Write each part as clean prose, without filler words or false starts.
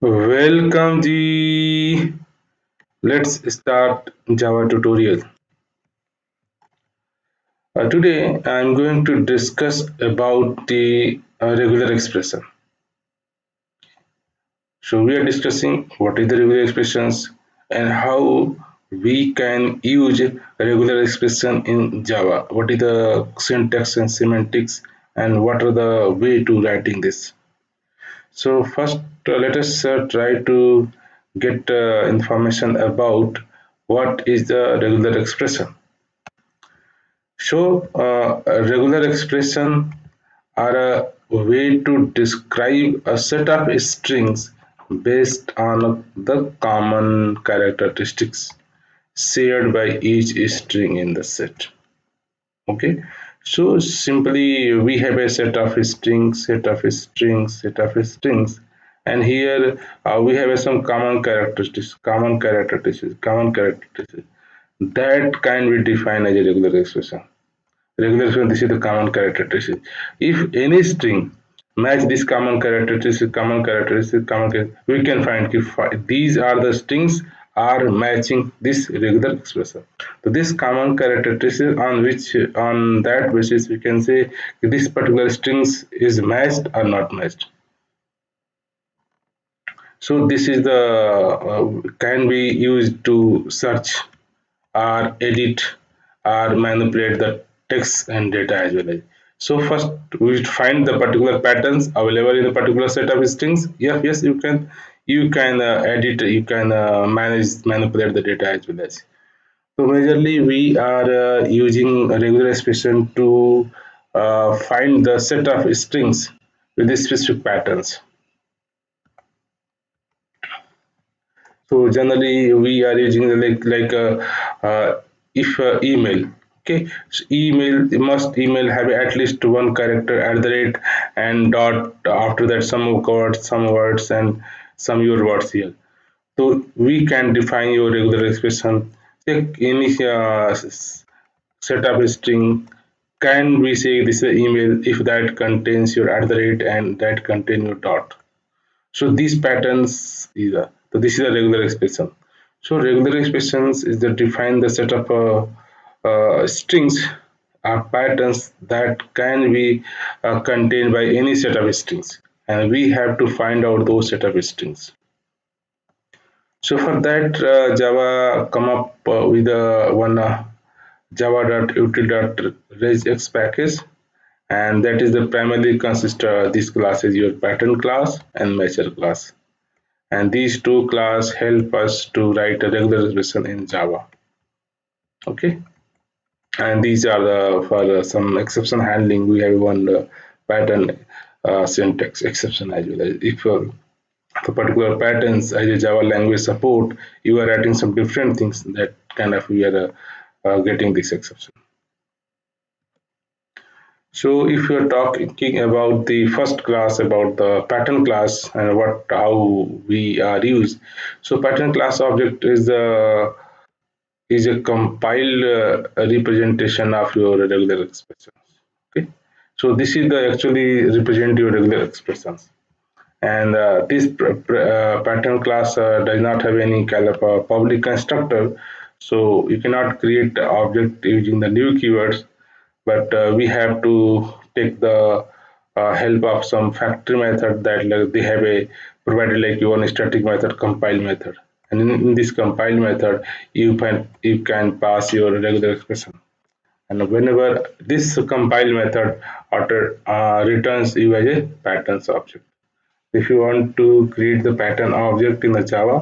Welcome G. Let's start Java tutorial. Today I'm going to discuss about the regular expression. So we are discussing what is the regular expressions and how we can use regular expression in Java. What is the syntax and semantics and what are the way to writing this. So first, let us try to get information about what is the regular expression. So, a regular expression are a way to describe a set of strings based on the common characteristics shared by each string in the set. Okay, so simply we have a set of strings, and here we have some common characteristics that can be defined as a regular expression. Regular expression, this is the common characteristic. If any string match this we can find if these are the strings are matching this regular expression. So this common characteristic on which on that basis we can say this particular strings is matched or not matched. So this is the can be used to search or edit or manipulate the text and data as well. So first we find the particular patterns available in a particular set of strings. Yes, you can edit, you can manage manipulate the data as well as. So majorly we are using a regular expression to find the set of strings with the specific patterns. So generally we are using if email. Okay, so email have at least one character at the rate and dot after that some words and some your words here. So we can define your regular expression. Take any set of string. Can we say this is an email if that contains your at the rate and that contain your dot? So these patterns is so this is a regular expression. So regular expressions is the define the set of strings or patterns that can be contained by any set of strings, and we have to find out those set of strings. So for that, Java come up with one java.util.regx package, and that is the primarily consist this class is your pattern class and measure class, and these two class help us to write a regular expression in Java. Okay, and these are the for some exception handling. We have one pattern syntax exception as well. If for particular patterns as a Java language support, you are writing some different things that kind of we are getting this exception. So if you are talking about the first class about the pattern class and what how we are used, so pattern class object is a compiled representation of your regular expressions. Okay, so this is the actually represent your regular expressions, and this pattern class does not have any kind of public constructor, so you cannot create the object using the new keywords, but we have to take the help of some factory method that like, they have a provided like one static method compile method, and in this compile method you can pass your regular expression, and whenever this compile method returns you as a patterns object. If you want to create the pattern object in the Java,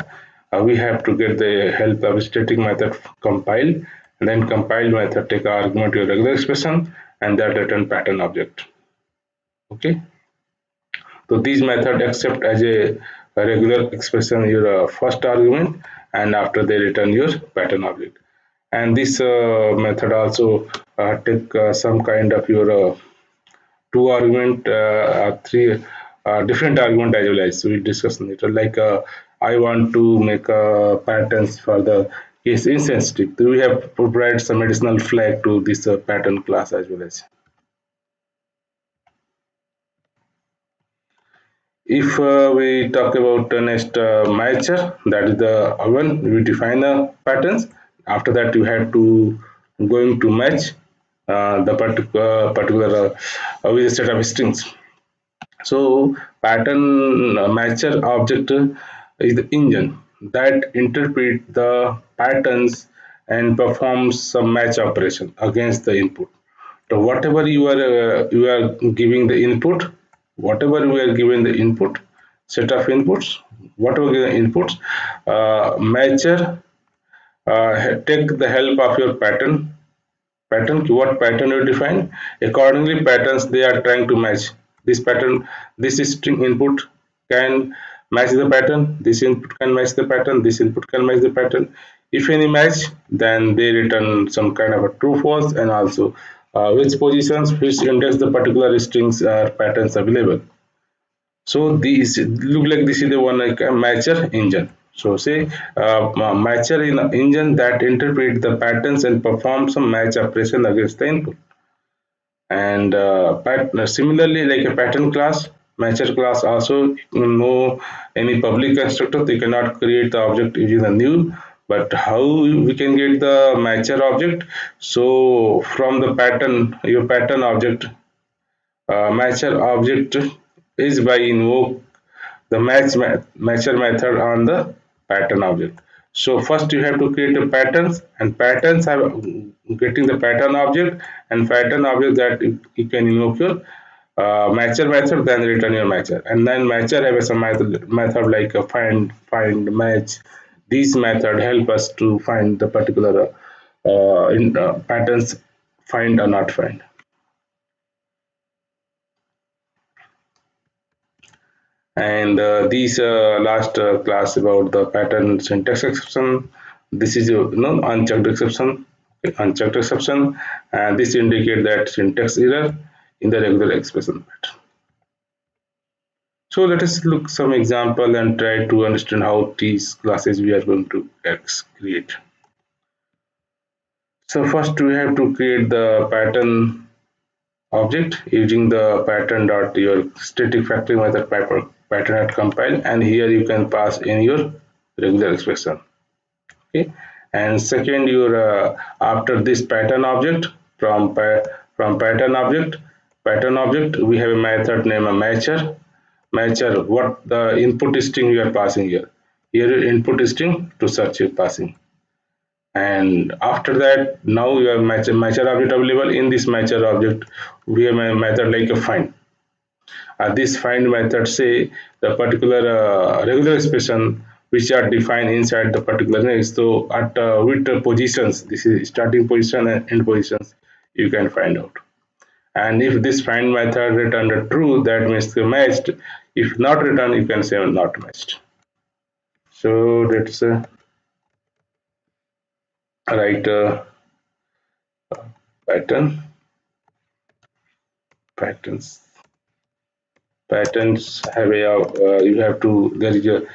we have to get the help of static method compile, and then compile method take argument to your regular expression and that return pattern object. Okay, so these method accept as a regular expression your first argument, and after they return your pattern object. And this method also take some kind of your two argument, three different argument as well as we discussed later. Like I want to make patterns for the case insensitive. So we have provided some additional flag to this pattern class as well as. If we talk about next matcher, that is the when we define the patterns. After that, you have to going to match the particular with a set of strings. So pattern matcher object is the engine that interpret the patterns and performs some match operation against the input. So whatever you are giving the input, whatever we are giving the input, set of inputs, whatever the inputs, matcher take the help of your pattern, what pattern you define. Accordingly patterns they are trying to match this pattern. This string input can match the pattern, this input can match the pattern, this input can match the pattern. If any match, then they return some kind of a true false, and also which positions, which index the particular strings or patterns available. So these look like this is the one like a matcher engine. So say matcher in engine that interpret the patterns and perform some match operation against the input. And similarly, like a pattern class, matcher class also no any public constructor. They cannot create the object using a new. But how we can get the matcher object? So from the pattern, your pattern object, matcher object is by invoke the matcher method on the pattern object. So first you have to create a patterns, and patterns have getting the pattern object, and pattern object that you can invoke your matcher method, then return your matcher, and then matcher have some method like a find match. These method help us to find the particular patterns, find or not find. And these last class about the pattern syntax exception. This is unchecked exception. Okay, unchecked exception, and this indicate that syntax error in the regular expression pattern. So let us look some example and try to understand how these classes we are going to create. So first we have to create the pattern object using the pattern dot your static factory method pattern at compile, and here you can pass in your regular expression. Okay, and second your after this pattern object, from pattern object we have a method named a matcher what the input string you are passing here. Here your input string to search you're passing, and after that now you have matcher object available. In this matcher object we have a method like a find. This find method say the particular regular expression which are defined inside the particular next. So at with the positions, this is starting position and end positions, you can find out. And if this find method return the true, that means the matched. If not return, you can say not matched. So let's write a pattern. Patterns. Patterns have a you have to, there is a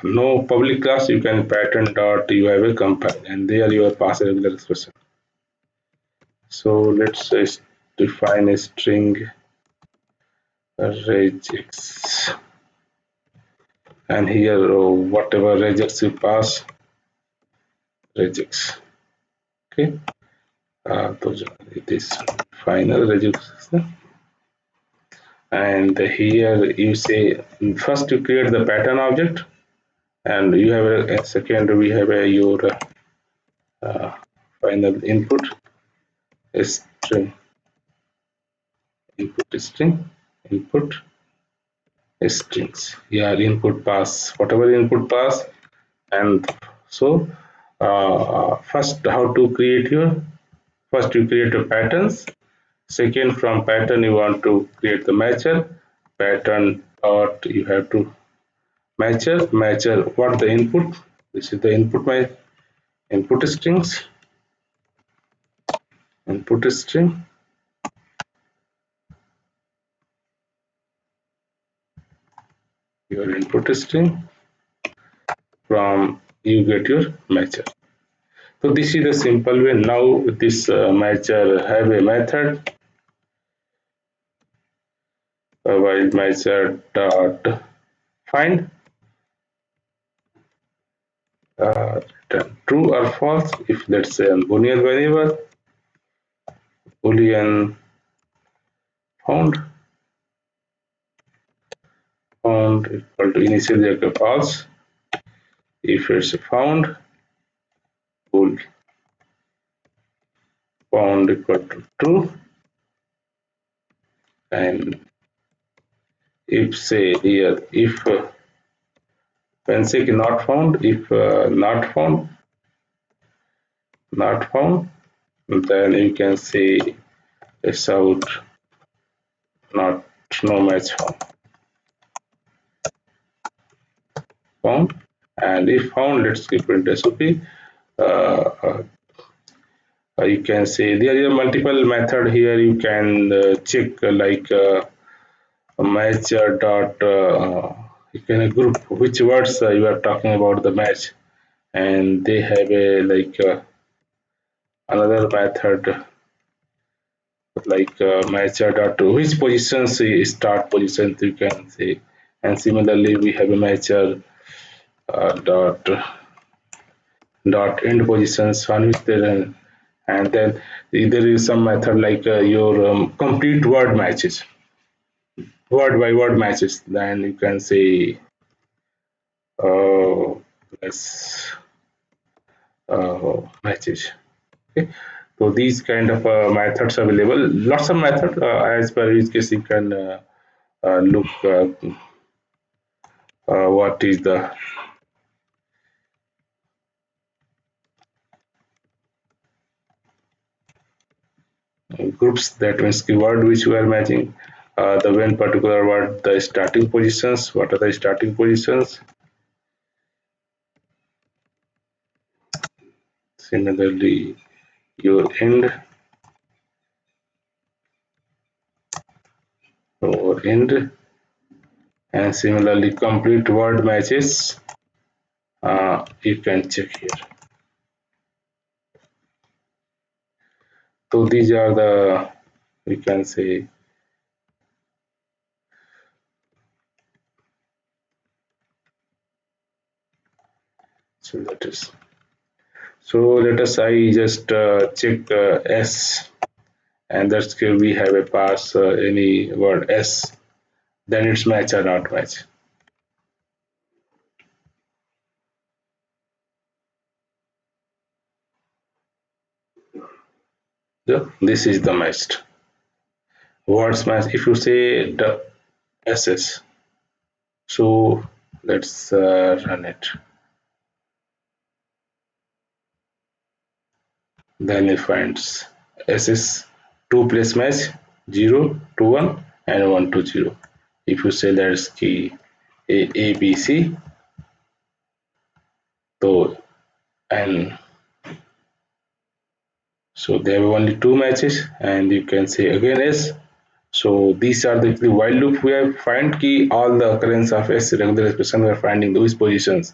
no public class. You can pattern dot you have a compile, and there you are pass a regular expression. So let's define a string regex, and here whatever regex you pass, regex. Okay, those are this final regex. And here you say first you create the pattern object, and you have a second we have a your uh, final input string, string, input strings. Yeah, input pass, whatever input pass. And so first how to create your, first you create a patterns. Second, from pattern you want to create the matcher. Pattern dot you have to matcher what the input. This is the input, my input strings, input string, your input string, from you get your matcher. So this is the simple way. Now this matcher have a method, while measure dot find uh, true or false. If let's say a boolean variable, boolean found found equal to initially equal false. If it's found, bool found equal to true. And if say here if when say not found, if not found, then you can say it's out not no match found. And if found, let's keep print SOP. You can say there are multiple method here. You can check like match dot. You can group which words you are talking about the match, and they have a like another method like match dot which positions start positions you can say, and similarly we have a matcher dot end positions on which there and then there is some method like your complete word matches, word by word matches. Then you can say uh, let's matches. Okay, so these kind of methods available. Lots of method as per use case you can look what is the groups, that means keyword which we are matching, the when particular word, the starting positions, what are the starting positions. Similarly your end or end, and similarly complete word matches you can check here. So these are the, we can say, so that is, so let us I just check s, and that's okay, we have a pass any word s, then it's match or not match. So this is the matched words match. If you say the ss, so let's run it. Then it finds ss two place match 0 to 1 and 1 to 0. If you say that's key a b c, so and so there are only two matches, and you can say again s. So these are the while loop we have find key all the occurrence of s regular expression we are finding those positions.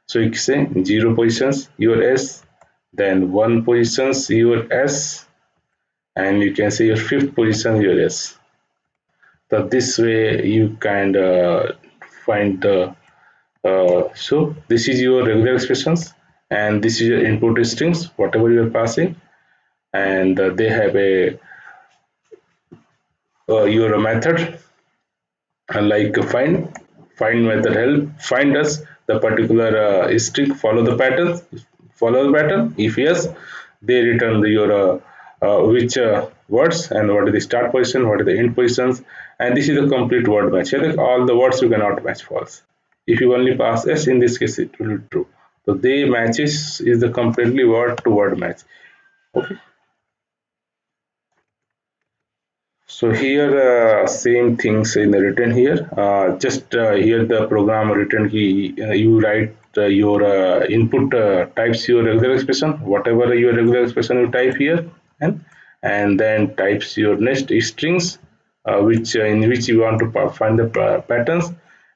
So you can say 0 positions your s, then 1 positions your s, and you can say your fifth position your s. So this way you can find the so this is your regular expressions, and this is your input strings whatever you are passing, and they have a your method like find method help find us the particular string, follow the pattern. If yes, they return your which words and what is the start position, what is the end positions, and this is a complete word match. Here all the words you cannot match false. If you only pass s, in this case it will be true. So they matches is the completely word to word match. Okay. So here same things in the written here. Just here the program written key. You write your input types your regular expression, whatever your regular expression you type here, and then types your next strings, which in which you want to find the patterns,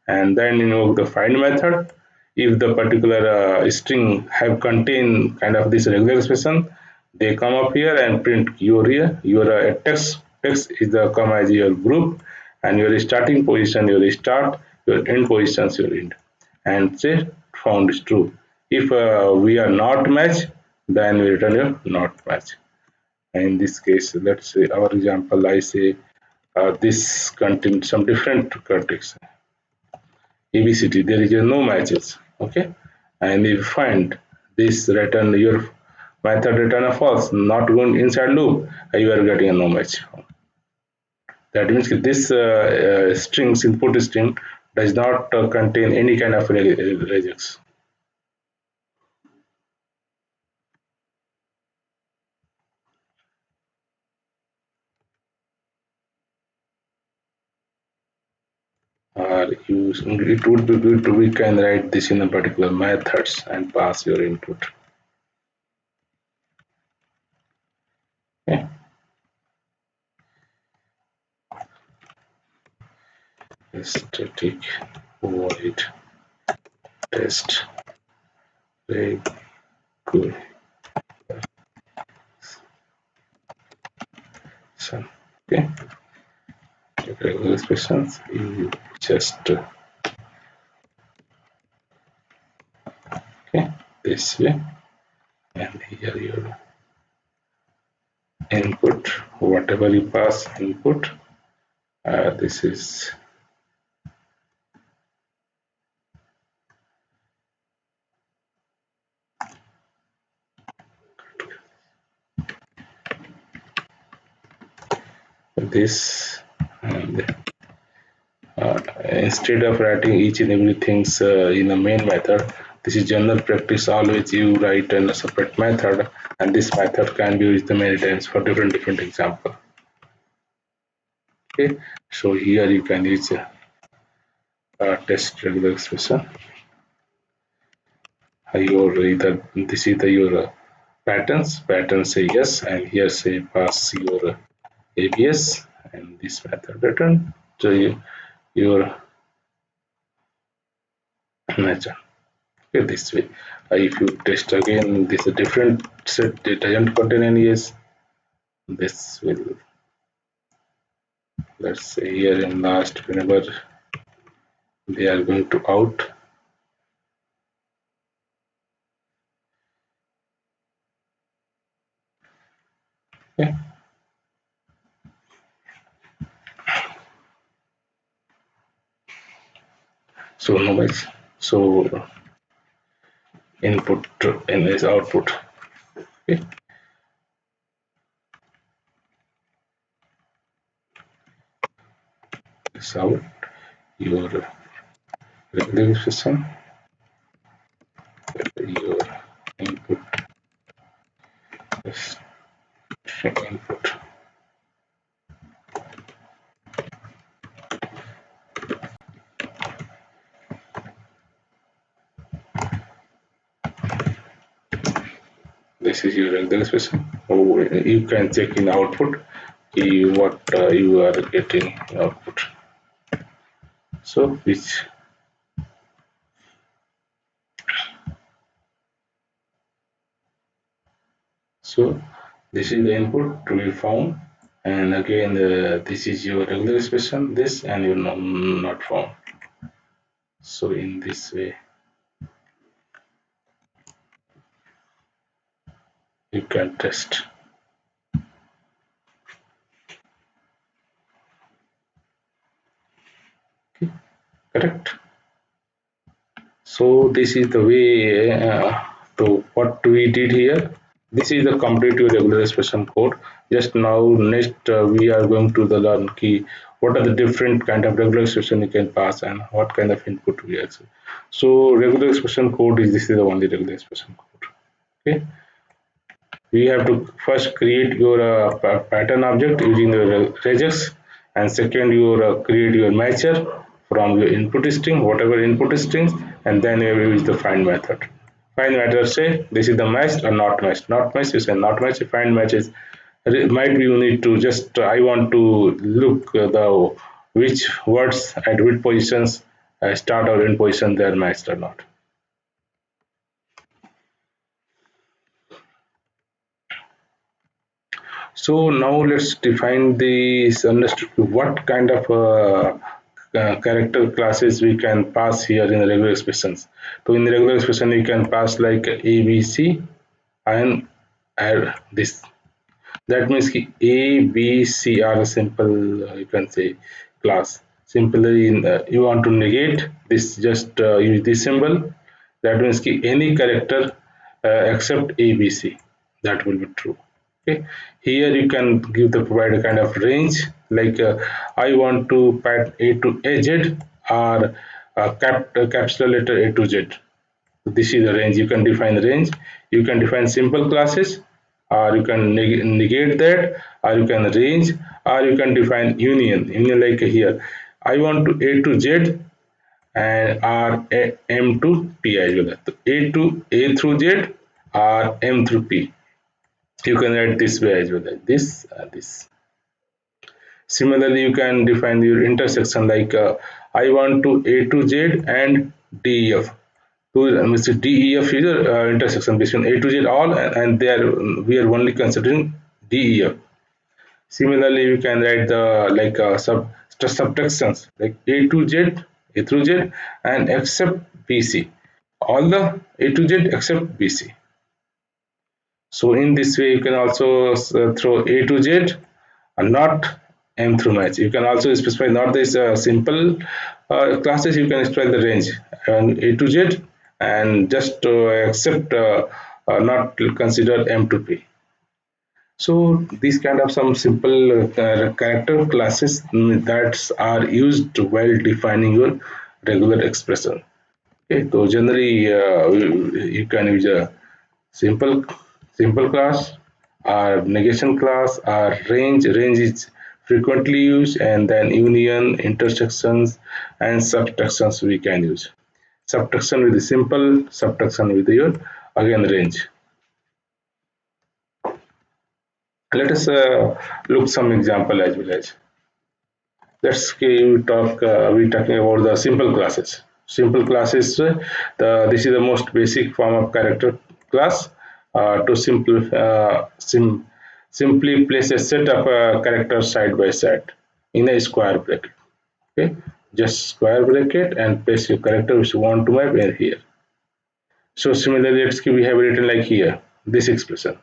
and then the find method. If the particular string have contain kind of this regular expression, they come up here and print your here your text is the come as your group, and your starting position your start, your end positions your end, and say found is true. If we are not match, then we return a not match. And in this case, let's say our example, I say this contains some different context. ABCD, there is a no matches. Okay, and if you find this return your method return a false, not going inside loop, you are getting a no match. That means this strings input string does not contain any kind of regex. Or use it would be good to we can write this in a particular methods and pass your input. Okay. Static void test regulation. Okay. Regular expressions you just okay this way, and here your input, whatever you pass input, this is this, and instead of writing each and everything in a main method, this is general practice. Always you write in a separate method, and this method can be used many times for different example. Okay, so here you can use test regular expression. Your either this is the your pattern say yes, and here say pass your ABS, and this method return so your nature. Okay, this way. If you test again, this is a different set. It doesn't contain any yes. This will, let's say here in last, whenever they are going to out. Okay. So no much. So input and is output. Okay. This out your regular system, your input is input. This is your regular expression. Oh, you can check in output what you are getting in output. So which, so this is the input to be found, and again this is your regular expression, this and your not found. So in this way you can test. Okay, correct. So this is the way to what we did here. This is the complete your regular expression code. Just now next we are going to the learn key. What are the different kind of regular expression you can pass and what kind of input we have. So regular expression code is, this is the only regular expression code. Okay. We have to first create your pattern object using the regex, and second you create your matcher from your input string, whatever input strings, and then you use the find method. Find method say this is the matched or not matched. Not matched, you say not matched. Find matches, might be you need to just I want to look the which words at which positions start or end position they are matched or not. So now let's define this understood what kind of character classes we can pass here in the regular expressions. So in the regular expression we can pass like A, B, C and add this. That means ki A, B, C are a simple you can say class. Simply you want to negate this, just use this symbol. That means ki any character except A, B, C. That will be true. Okay. Here you can give the provide a kind of range like I want to pat A to AZ or capital letter A to Z. This is the range. You can define the range. You can define simple classes, or you can negate that, or you can range, or you can define union. Union like here. I want to A to Z and R M to P as well. So A to A through Z or M through P. You can write this way as well, like this and this. Similarly, you can define your intersection like I want to A to Z and DEF. Means DEF is a intersection between A to Z all, and there we are only considering DEF. Similarly, you can write the like subtractions like A through Z, and except BC. All the A to Z except BC. So in this way, you can also throw A to Z and not M through match. You can also specify not this simple classes. You can specify the range and A to Z and just accept not consider M to P. So these kind of some simple character classes that are used while defining your regular expression. Okay, so generally you can use a simple class or negation class or range. Range is frequently used, and then union, intersections and subtractions we can use. Subtraction with the simple, subtraction with your again range. Let us look some example as well as. Let's we talking about the simple classes. Simple classes, this is the most basic form of character class. To simply place a set of characters side by side in a square bracket. Okay, just square bracket and place your character which you want to map in here. So similarly, we have written like here this expression.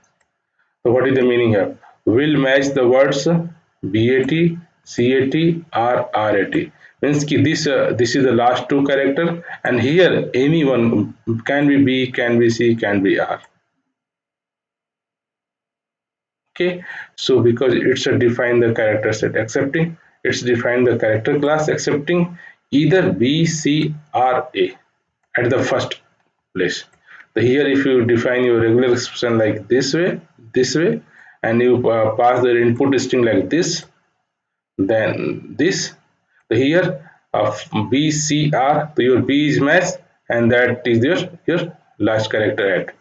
So what is the meaning here? Will match the words BAT, CAT or RAT. Means ki this is the last two character, and here anyone can be B, can be C, can be R. Okay, so because it's a define the character set accepting, it's define the character class accepting either B, C or A at the first place. So here if you define your regular expression like this way, and you pass the input string like this, then this, so here of B, C, R, so your B is matched, and that is your last character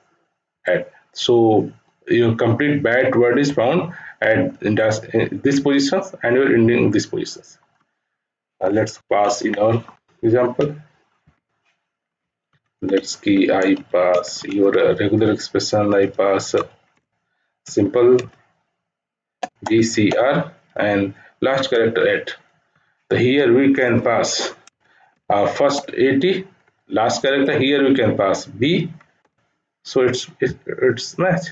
at. So your complete byte word is found at in this positions, and you're ending this positions. Let's pass in our example. Let's key I pass your regular expression. I pass simple BCR and last character at. So here we can pass first 80, last character. Here we can pass B. So it's match.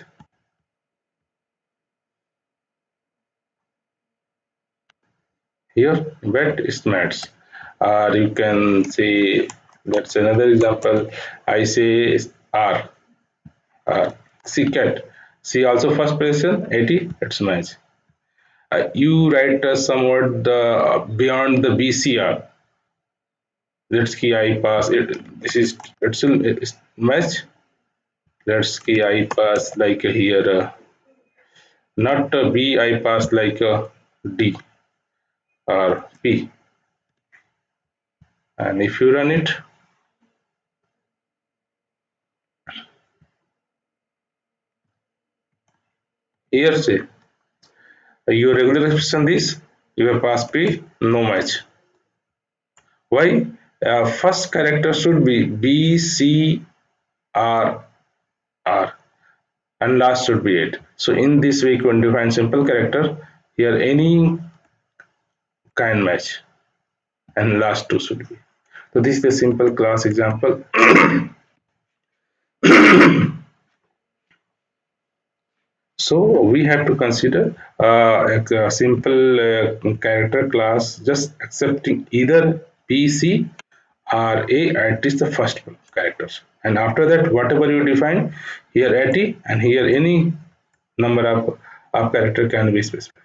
Here bet is match. Or you can say that's another example. I say R. C cat. C also first position 80. It's match. You write some word beyond the BCR. Let's key I pass it. This is it's match. Let's key I pass like here. Not B I pass like D or P. And if you run it, here say your regular expression this you have pass P no match. Why? First character should be B C R R. and last should be 8. So in this way you can define simple character. Here any can match and last two should be. So this is the simple class example. So we have to consider a simple character class just accepting either B, C or A at least the first characters. And after that, whatever you define, here 80 and here any number of character can be specified.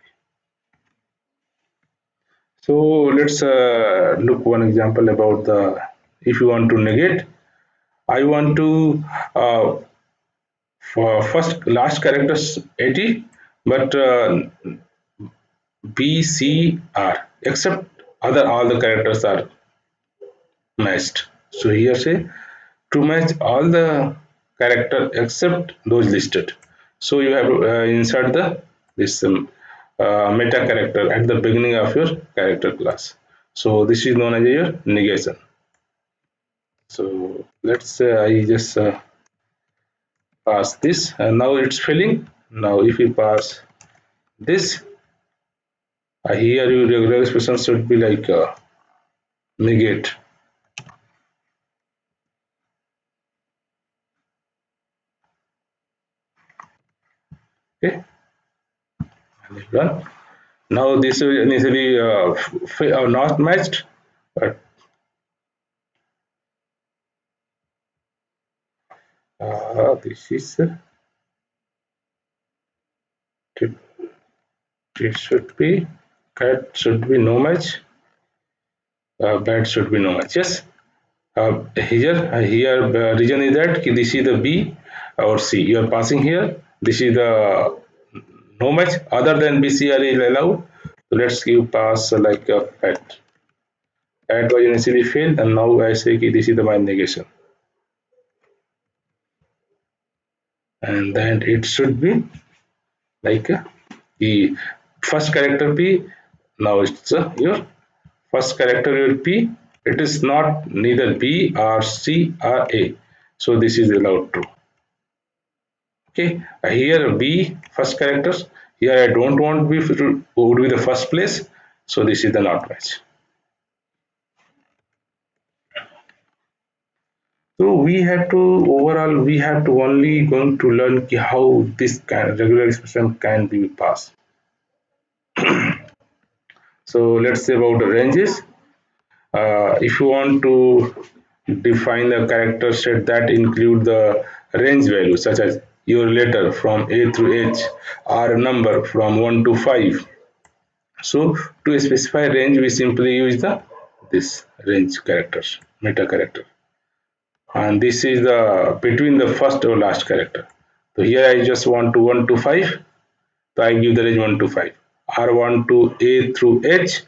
So let's look one example about the, if you want to negate, I want to for first last characters 80, but B, C, R, except other all the characters are matched. So here say to match all the character except those listed. So you have to insert the this meta character at the beginning of your character class. So this is known as your negation. So let's say I just pass this, and now it's filling. Now if you pass this, here your regular expression should be like negate. Okay, and it's done. Now this is initially not matched, but this is it, it should be cat should be no match, bat should be no match. Yes, here reason is that this is the B or C. You are passing here. This is the no match. Other than B, C are allowed. So let's give pass like a bat. Bat was initially failed, and now I say this is the my negation, and then it should be like the first character P. Now it's your first character will P. It is not neither B or C or A. So this is allowed true. Okay, here B first characters. Here I don't want B would be the first place. So this is the not match. So we have to overall we have to only going to learn how this regular expression can be passed. So let's say about the ranges. If you want to define a character set that include the range value such as your letter from A through H or a number from 1 to 5. So to specify range we simply use the this range characters, meta character, and this is the between the first or last character. So here I just want to 1 to 5, so I give the range 1 to 5. R 1 to A through H,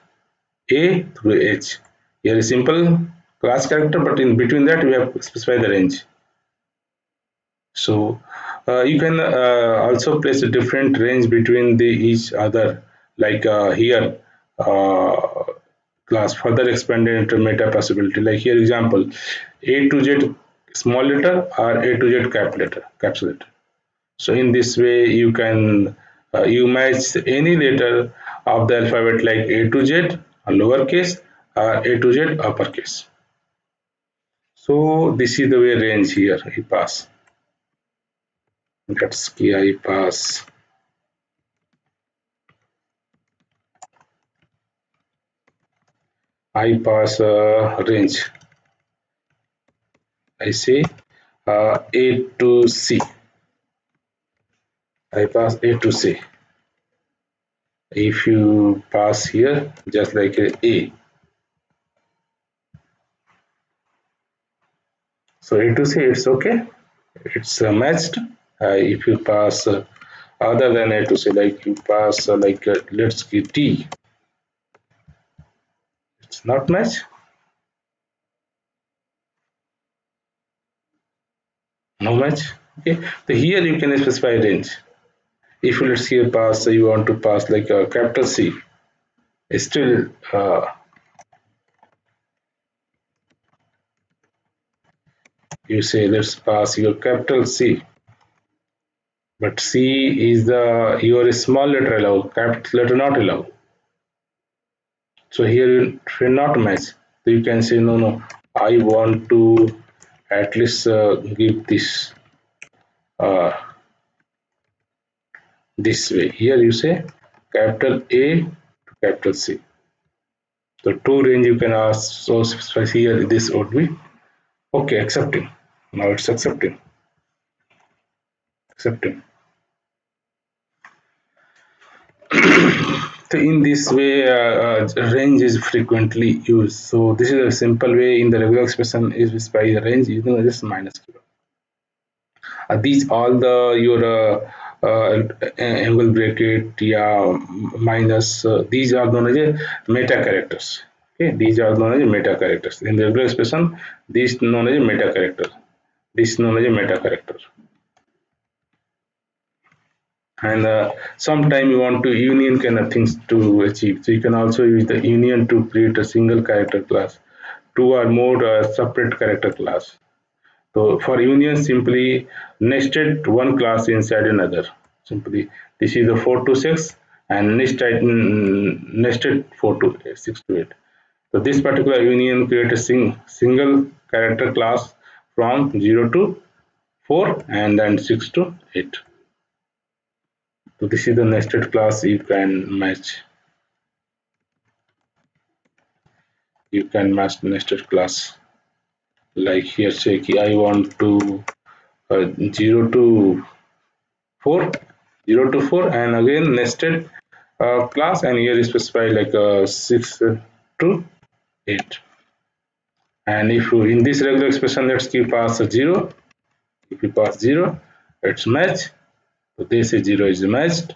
A through H. Here is simple class character, but in between that we have specified the range. So you can also place a different range between the each other, like here class further expanded into meta possibility. Like here example, A to Z small letter or A to Z capital letter. So in this way you can you match any letter of the alphabet like A to Z lowercase or A to Z uppercase. So this is the way range here I pass. That's key I pass. I pass range. I say A to C. I pass A to C. If you pass here just like A, so A to C it's okay. It's matched. If you pass other than A to C, like you pass like let's give T, it's not match. No match. Okay. So here you can specify range. If you let's here pass, you want to pass like a capital C, still you say let's pass your capital C. but C is the your small letter allow, capital letter not allow. So here you will not match. So you can say no, no. I want to at least give this uh, this way. Here you say capital A to capital C. So two range you can ask. So here this would be okay. Accepting. Now it's accepting. Accepting. So in this way, range is frequently used. So this is a simple way in the regular expression is by the range using just minus q. These all the your angle bracket, yeah, minus. These are known as meta characters. Okay, these are known as meta characters. In the regular expression, these known as meta character. This known as meta character. And sometime you want to union kind of things to achieve. So you can also use the union to create a single character class, two or more separate character class. So for union, simply nested one class inside another. Simply this is the 4 to 6 and nested 4 to 6 to 8. So this particular union create a single character class from 0 to 4 and then 6 to 8. So this is the nested class you can match. You can match nested class. Like here say I want to 0 to 4, 0 to 4 and again nested class, and here is specified like 6 to 8. And if you in this regular expression let's give pass a 0, if you pass 0 it's match. So they say 0 is matched,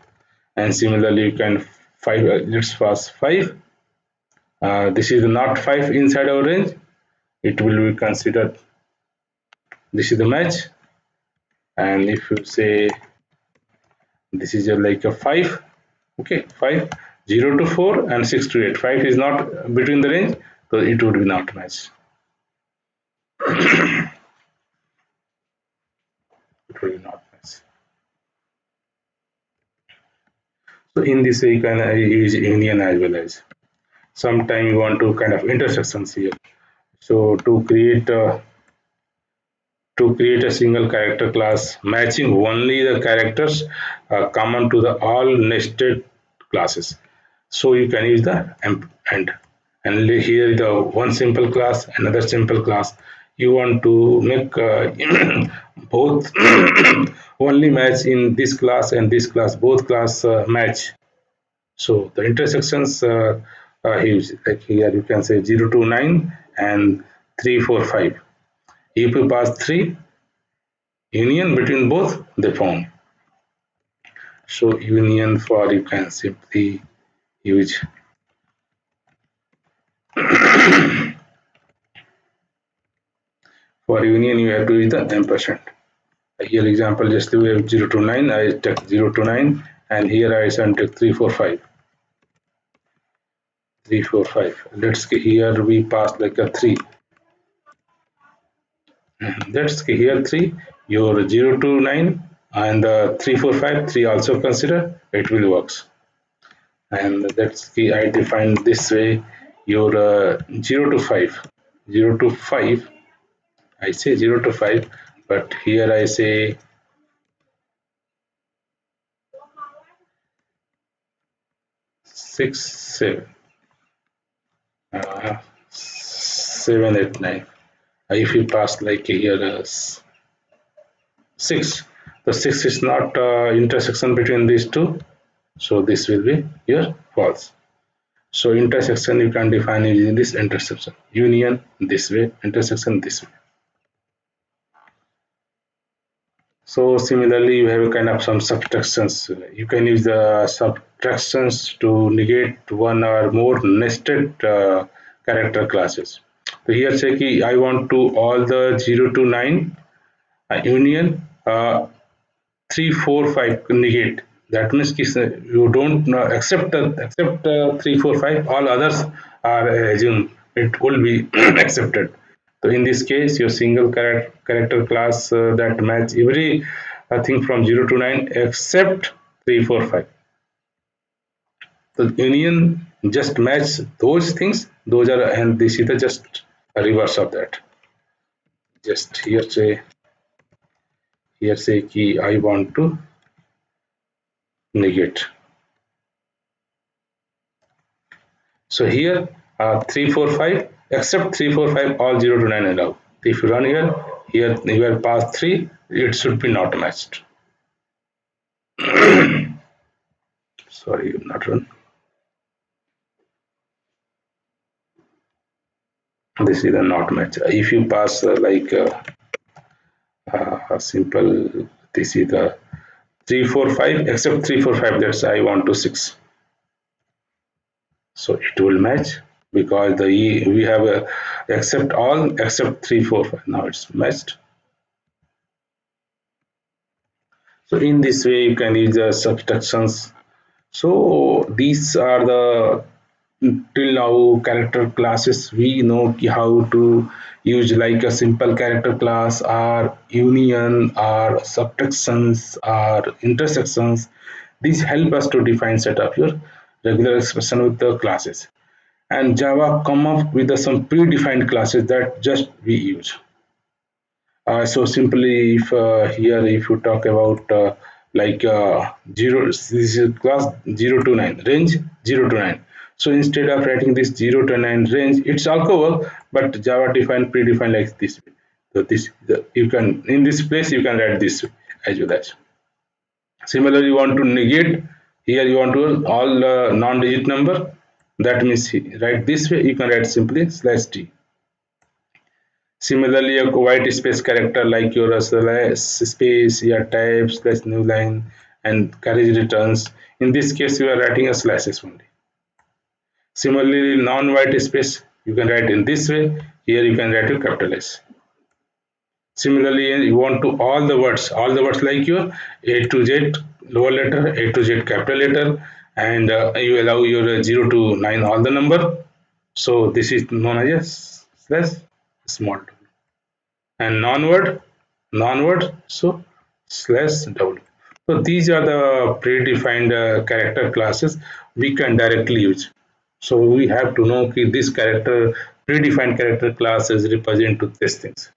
and similarly you can 5, let's pass 5. This is not 5 inside our range, it will be considered this is the match. And if you say this is like a 5, okay, 5, 0 to 4 and 6 to 8, 5 is not between the range, so it would be not match. It will be not match. So in this way you can use union as well as sometime you want to kind of intersections here. So to create a single character class matching only the characters common to the all nested classes. So you can use the and here the one simple class, another simple class. You want to make both only match in this class and this class, both class match. So the intersections huge. Like here you can say 0 to 9 and 3, 4, 5. If you pass 3, union between both they form. So union for you can simply use for union you have to use the ampersand. Here example just we have 0 to 9, I take 0 to 9 and here I send take 3, 4, 5. 3, 4, 5. Let's say here we pass like a 3. Let's say here 3, your 0 to 9 and 3, 4, 5, 3 also consider, it will works. And that's the I define this way your 0 to 5, 0 to 5, I say 0 to 5, but here I say 6, 7, 7, 8, 9. If you pass like here 6, the 6 is not intersection between these two, so this will be your false. So intersection you can define using this intersection, union this way, intersection this way. So similarly, you have a kind of some subtractions. You can use the subtractions to negate one or more nested character classes. So here say ki I want to all the 0 to 9 union 3, 4, 5 negate. That means ki you don't accept 3, 4, 5. All others are assumed it will be accepted. So in this case, your single character class that match every a thing from 0 to 9 except 345. The union just match those things. Those are, and this is the just a reverse of that. Just here say key I want to negate. So here 345 except 345 all 0 to 9 allow. If you run here you have passed 3, it should be not matched. Sorry, not run. This is a not match. If you pass a simple, this is the 345 except 345, that's I want to 6. So it will match because the we have a accept all except 345. Now it's matched. So in this way you can use the subtractions. So these are the till now character classes we know how to use, like a simple character class or union or subtractions or intersections. These help us to define set of your regular expression with the classes, and Java come up with some predefined classes that just we use. So simply, if here if you talk about zero, this is class 0 to 9 range 0 to 9. So instead of writing this 0 to 9 range, it's also work, but Java define predefined like this way. So you can in this place you can write this way as well as. Similarly, you want to negate, here you want to all non-digit number. That means write this way. You can write simply slash t. Similarly, a white space character like your slash space, your type slash new line and carriage returns. In this case, you are writing a slashes only. Similarly, non-white space you can write in this way. Here you can write a capital S. Similarly, you want to all the words like your A to Z lower letter, A to Z capital letter, and you allow your 0 to 9 all the number. So this is known as slash small t. And non-word, so slash w. So these are the predefined character classes we can directly use. So we have to know that this character predefined character classes represent to these things.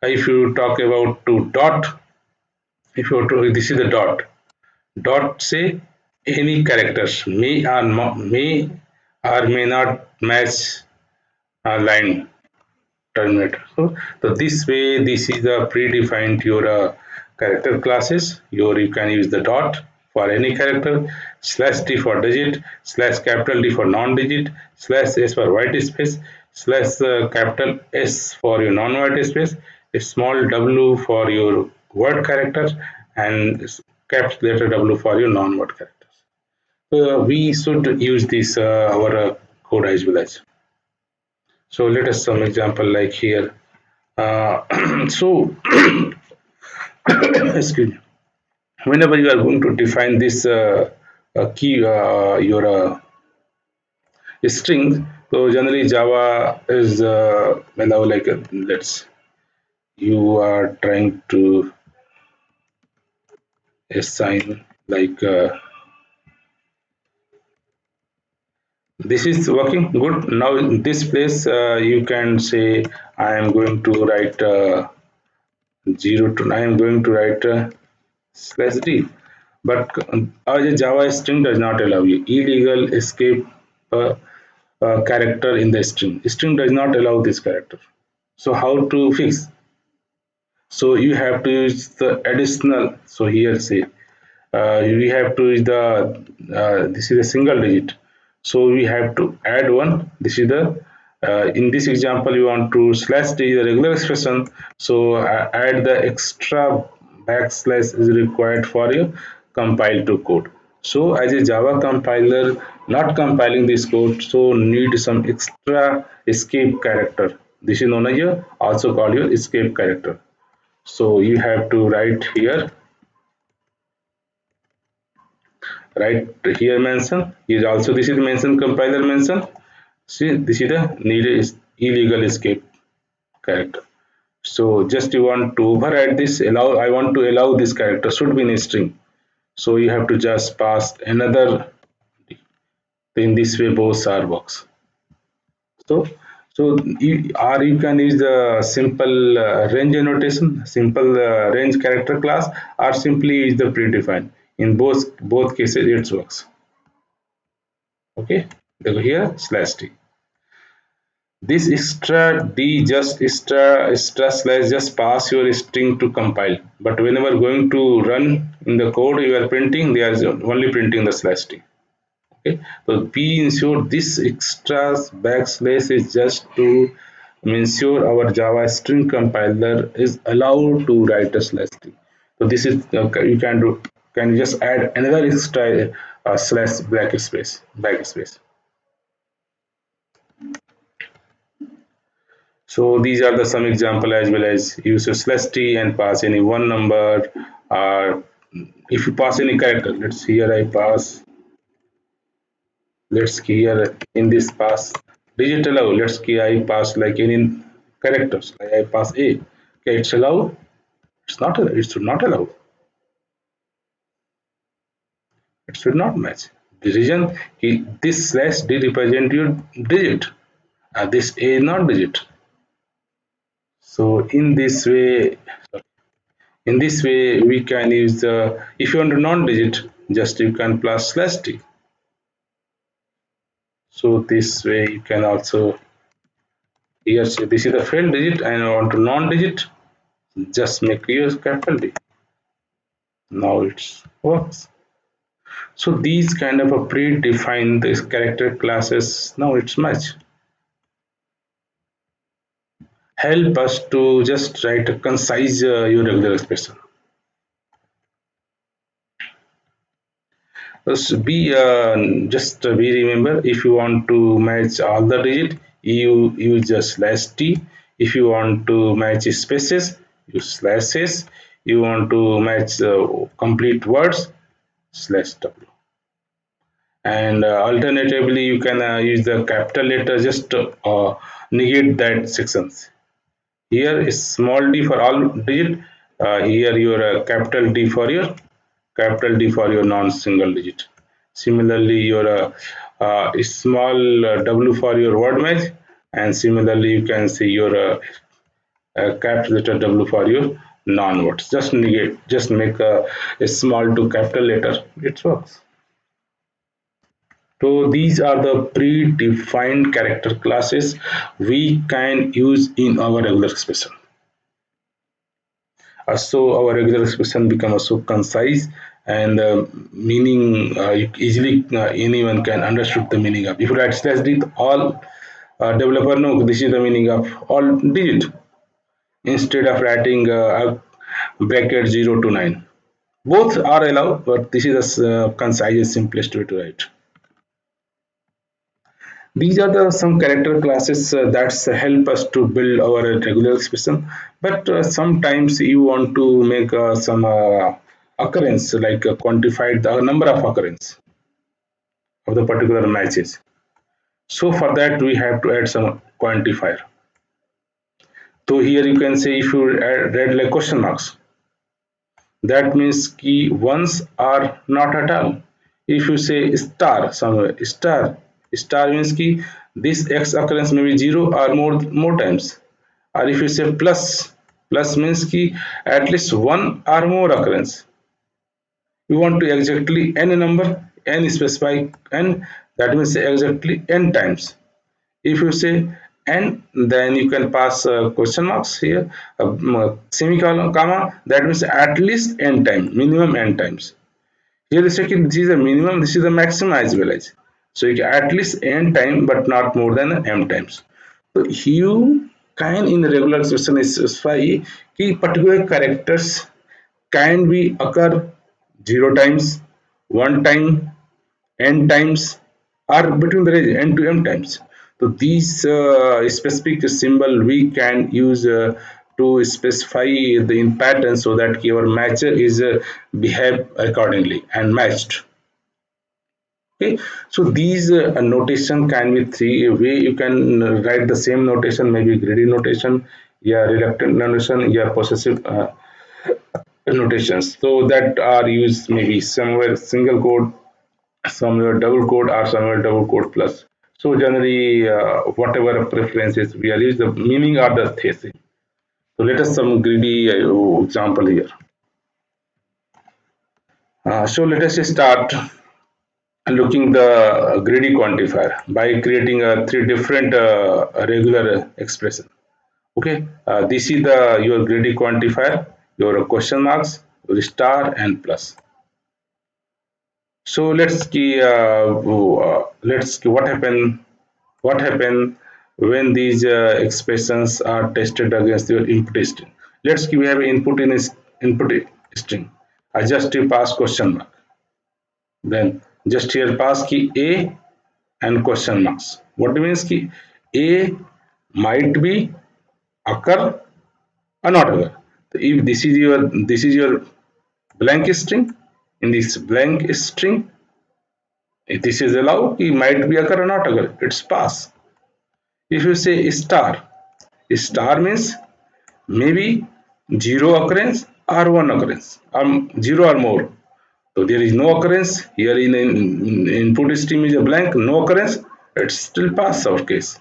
If you talk about to dot, if you to, this is the dot say any characters may not match a line terminator. So this way, this is the predefined your character classes. You can use the dot for any character, slash t for digit, slash capital D for non-digit, slash s for white space, slash capital S for your non-white space, a small w for your word character, and capital letter W for your non-word characters. We should use this our code as well as. So let us some example like here. So excuse me. Whenever you are going to define this key your string, so generally Java is allow like let's you are trying to assign like this is working good. Now in this place you can say I am going to write 0 to I am going to write slash d. But our Java string does not allow you illegal escape character in the string. String does not allow this character. So how to fix? So you have to use the additional. So here say we have to use the this is a single digit. So we have to add one. This is the in this example you want to slash d the regular expression. So add the extra backslash is required for your compile to code. So as a Java compiler not compiling this code, so need some extra escape character. This is known as your also called your escape character. So you have to write here, right here mention is also this is mention compiler mention. See this is the needed illegal escape character. So just you want to override this, allow, I want to allow this character should be in a string. So you have to just pass another. In this way both are works. So or you can use the simple range annotation, simple range character class, or simply use the predefined. In both cases it works. Okay, here slash t. This extra d just extra slash just pass your string to compile. But whenever going to run in the code you are printing, they are only printing the slash t. Okay, so we ensure this extra backslash is just to ensure our Java string compiler is allowed to write a slash t. So this is you can do, can just add another extra slash backspace. So these are the some example, as well as use a slash t and pass any one number, or if you pass any character. Let's here I pass, let's here in this pass digit allow, let's key I pass like any characters like I pass a. Okay, it's allowed, it's not, it should not allow, it should not match the region. This slash d represent your digit, this a is not digit. So in this way we can use the, if you want a non-digit, just you can plus slash t. So this way you can also, here say this is the failed digit and I want to non-digit, just make use capital D. Now it works. So these kind of a predefined this character classes, now it's much help us to just write a concise your regular expression. Just be remember, if you want to match all the digit, you use just slash t. If you want to match spaces, use slash s. You want to match complete words, slash w. And alternatively you can use the capital letter just to negate that sections. Here is small d for all digit, here your capital D for your non-single digit. Similarly your small w for your word match, and similarly you can see your capital letter w for your non-words. Just negate, just make a small to capital letter, it works. So these are the predefined character classes we can use in our regular expression. So our regular expression becomes so concise, and meaning easily anyone can understood the meaning of. If you write slash d, all developer know this is the meaning of all digit. Instead of writing a bracket 0 to 9, both are allowed, but this is the concise simplest way to write. These are the some character classes that help us to build our regular expression. But sometimes you want to make some occurrence, like quantify the number of occurrence of the particular matches. So for that we have to add some quantifier. So here you can say, if you read like question marks, that means key ones are not at all. If you say star somewhere, star means key this x occurrence may be 0 or more times. Or if you say plus, plus means key at least one or more occurrence. You want to exactly n number, n specify n, that means exactly n times. If you say n, then you can pass question marks here, semicolon, comma, that means at least n time, minimum n times. Here is checking, this is the minimum, this is the maximum as well as. So you can at least n time, but not more than m times. So you can in regular expression specify key particular characters can be occur 0 times, 1 time, n times, or between the range n to m times. So these specific symbol we can use to specify the in pattern, so that your matcher is behave accordingly and matched. Okay, so these notation can be three way. You can write the same notation, maybe greedy notation, yeah, reluctant notation, yeah, possessive notations. So that are used maybe somewhere single quote, somewhere double quote, or somewhere double quote plus. So generally, whatever preferences we are using, the meaning are the same. So let us some greedy example here. So let us start looking the greedy quantifier by creating three different regular expression. Okay, this is the your greedy quantifier, your question marks, your star and plus. So let's see what happen when these expressions are tested against your input string. Let's we have input in is input string. I just pass question mark. Then just here pass key a and question marks. What means key a might be occur or not occur. If this is your blank string, in this blank string, if this is allowed, it might be occur or not occur. It's pass. If you say star means maybe zero occurrence or one occurrence, zero or more. So there is no occurrence here in input stream is a blank, no occurrence. It's still pass our case.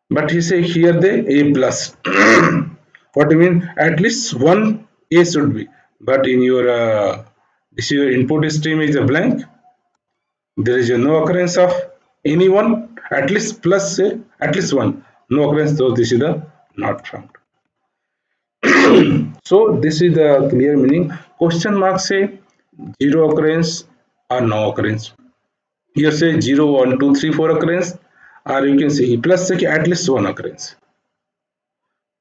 But he say here the a plus. What do you mean? At least one a should be. But in your this your input stream is a blank. There is a no occurrence of anyone. At least plus say at least one. No occurrence. So this is the not found. So this is the clear meaning. Question mark say zero occurrence or no occurrence. Here say 0, 1, 2, 3, 4 occurrence, or you can say plus say at least one occurrence.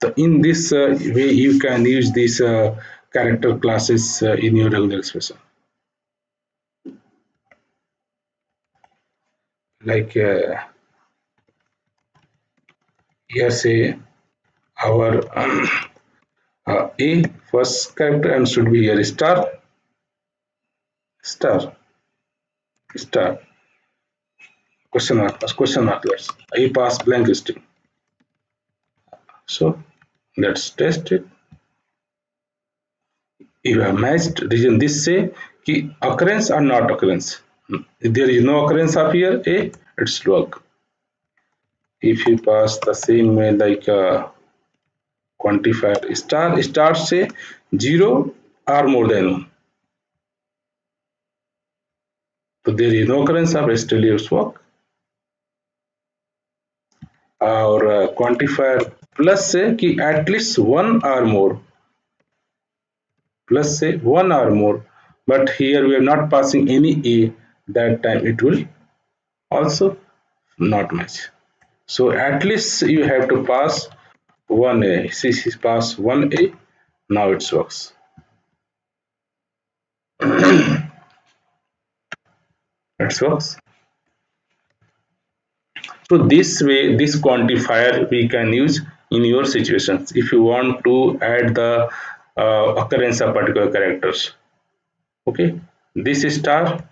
So in this way, you can use these character classes in your regular expression. Like here say our a first character and should be here star star star question mark words. A pass blank string. So let's test it. If you have matched region, this say ki occurrence or not occurrence. If there is no occurrence of here a, it's work. If you pass the same way like quantifier star say zero or more than one. So there is no occurrence of Stelios work. Or quantifier plus say कि at least one or more. Plus say one or more. But here we are not passing any a. That time it will also not match. So at least you have to pass one a. See, pass one a. Now it works. It works. So this way, this quantifier we can use in your situations if you want to add the occurrence of particular characters. Okay, this star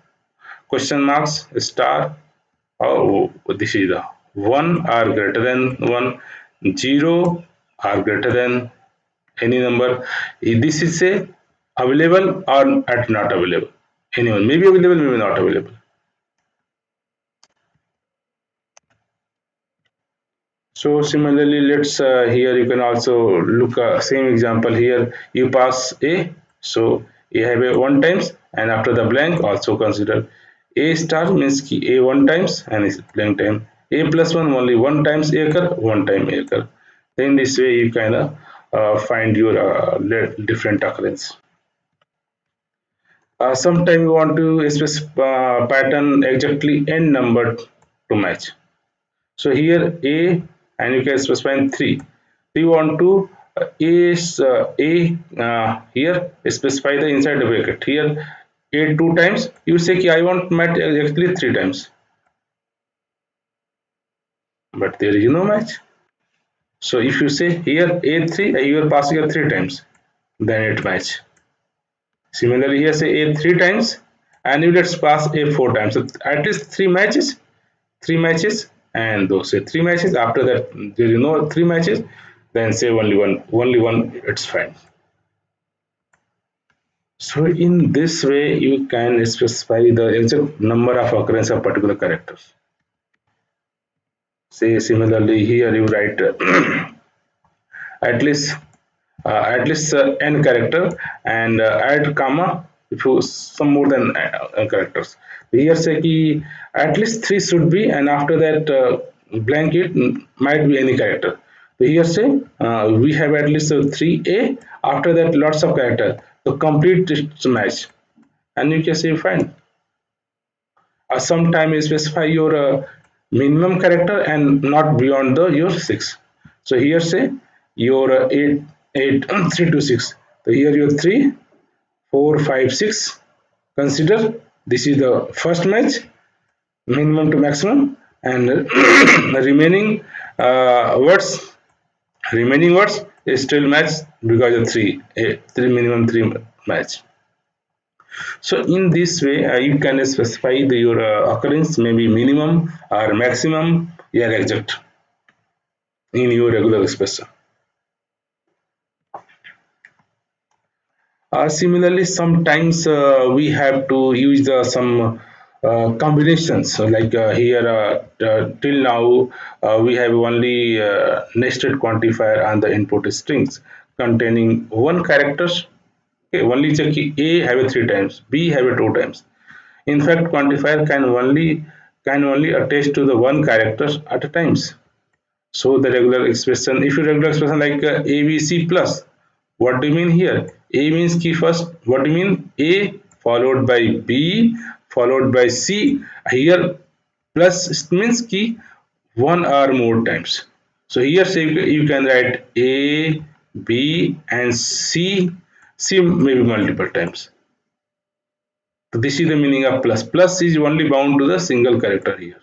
question marks star. Oh, this is the one are greater than one, zero are greater than any number. This is a available or at not available. Anyone may be available, maybe not available. So similarly, let's here you can also look same example here. You pass a, so you have a one times, and after the blank also consider a star means ki a one times and is blank time a plus one only one times a occur one time a occur. Then this way you kind of find your different occurrence. Sometime you want to specify pattern exactly n number to match. So here a and you can specify 3. We want to here specify the inside the bracket. Here a 2 times. You say ki I want match exactly 3 times. But there is no match. So if you say here a3, you are passing a 3 times. Then it match. Similarly here say a 3 times and you let's pass a 4 times. So at least 3 matches and those say 3 matches. After that there is no 3 matches, then say only one, it's fine. So in this way, you can specify the exact number of occurrence of particular characters. Say similarly here you write at least n character and add comma if you some more than characters. Here say ki at least three should be, and after that blank it might be any character. So here say we have at least three a, after that lots of character, so complete this match, and you can say fine. Sometime you specify your minimum character and not beyond the your six. So here say your eight 3 to 6. So here your 3 4 5 6. Consider this is the first match, minimum to maximum, and words remaining words is still match because of three minimum three match. So in this way, you can specify your occurrence, maybe minimum or maximum, yeah, exact in your regular expression. Similarly, sometimes we have to use some combinations. So like here, till now, we have only nested quantifier on the input strings containing one characters. Okay, only check A have a three times, B have a two times. In fact, quantifier can only attach to the one character at a times. So the regular expression, if you regular expression like ABC plus, what do you mean here? A means key first. What do you mean? A followed by B followed by C. Here plus means key one or more times. So here say you can write A, B and C. C maybe multiple times. So this is the meaning of plus. Plus is only bound to the single character here.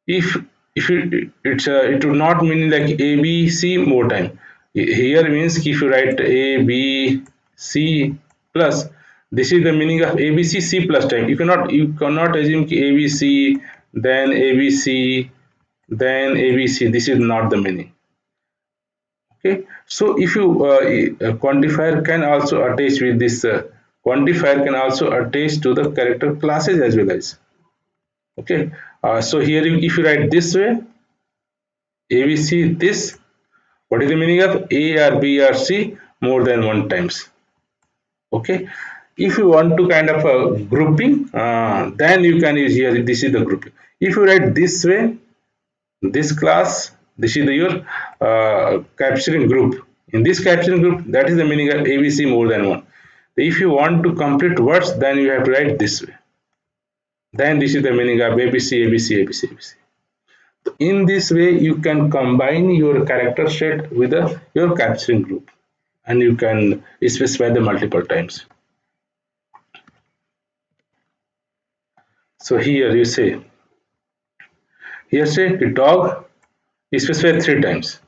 If it would not mean like a b c more time. Here means if you write a b c plus, this is the meaning of a b c c plus time. You cannot assume a b c then a b c then a b c. This is not the meaning. Okay, so if you quantifier can also attach with this quantifier can also attach to the character classes as well as. Okay, so here if you write this way ABC this, what is the meaning of A or B or C more than one times? Okay, if you want to kind of a grouping, then you can use here. This is the grouping. If you write this way, this class, this is your capturing group. In this capturing group, that is the meaning of ABC more than one. If you want to complete words, then you have to write this way. Then this is the meaning of ABC, ABC, ABC, ABC. In this way, you can combine your character set with your capturing group, and you can specify them multiple times. So here say the dog is specified three times.